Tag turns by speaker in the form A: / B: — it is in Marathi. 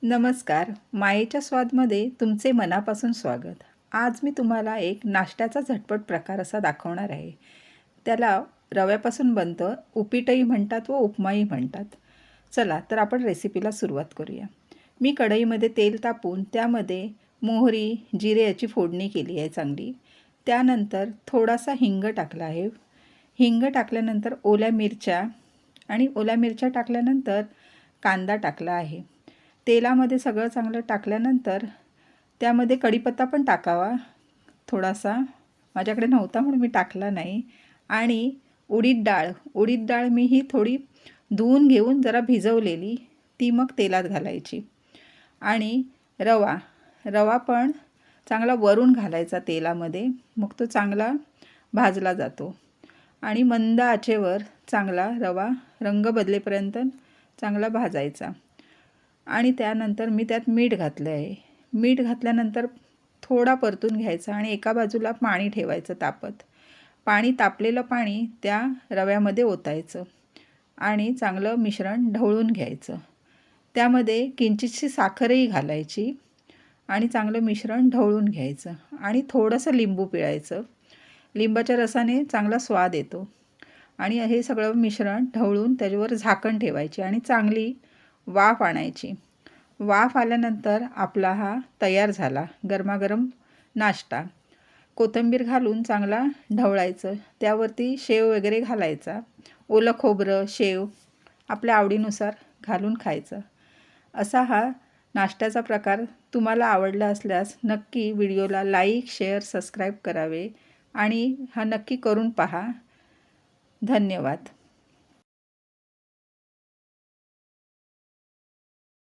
A: नमस्कार. मायेच्या स्वादमध्ये तुमचे मनापासून स्वागत. आज मी तुम्हाला एक नाश्त्याचा झटपट प्रकार असा दाखवणार आहे. त्याला रव्यापासून बनतं. उपीटही म्हणतात व उपमाही म्हणतात. चला तर आपण रेसिपीला सुरुवात करूया. मी कढईमध्ये तेल तापवून त्यामध्ये मोहरी, जिरे याची फोडणी केली आहे चांगली. त्यानंतर थोडासा हिंग टाकला आहे. हिंग टाकल्यानंतर ओल्या मिरच्या आणि ओल्या मिरच्या टाकल्यानंतर कांदा टाकला आहे. तेलामध्ये सगळं चांगलं टाकल्यानंतर त्यामध्ये कढीपत्ता पण टाकावा थोडासा. माझ्याकडे नव्हता म्हणून मी टाकला नाही. आणि उडीद डाळ मी ही थोडी धुवून घेऊन जरा भिजवलेली ती मग तेलात घालायची. आणि रवा पण चांगला वरून घालायचा तेलामध्ये, मग तो चांगला भाजला जातो. आणि मंद आचेवर चांगला रवा रंग बदलेपर्यंत चांगला भाजायचा. आणि त्यानंतर मी त्यात मीठ घातलं आहे. मीठ घातल्यानंतर थोडा परतून घ्यायचा आणि एका बाजूला पाणी ठेवायचं तापत. तापलेलं पाणी त्या रव्यामध्ये ओतायचं आणि चांगलं मिश्रण ढवळून घ्यायचं. त्यामध्ये किंचितशी साखरही घालायची आणि चांगलं मिश्रण ढवळून घ्यायचं आणि थोडंसं लिंबू पिळायचं. लिंबाच्या रसाने चांगला स्वाद येतो. आणि हे सगळं मिश्रण ढवळून त्याच्यावर झाकण ठेवायचे आणि चांगली वाफ आणायची. वाफ आल्यानंतर आपला हा तयार झाला गरमागरम नाश्ता. कोथिंबीर घालून चांगला ढवळायचं. त्यावरती शेव वगैरे घालायचा. ओलं खोबरं, शेव आपल्या आवडीनुसार घालून खायचं. असा हा नाश्त्याचा प्रकार तुम्हाला आवडला असल्यास नक्की व्हिडिओला लाईक, शेअर, सबस्क्राईब करावे आणि हा नक्की करून पहा. धन्यवाद.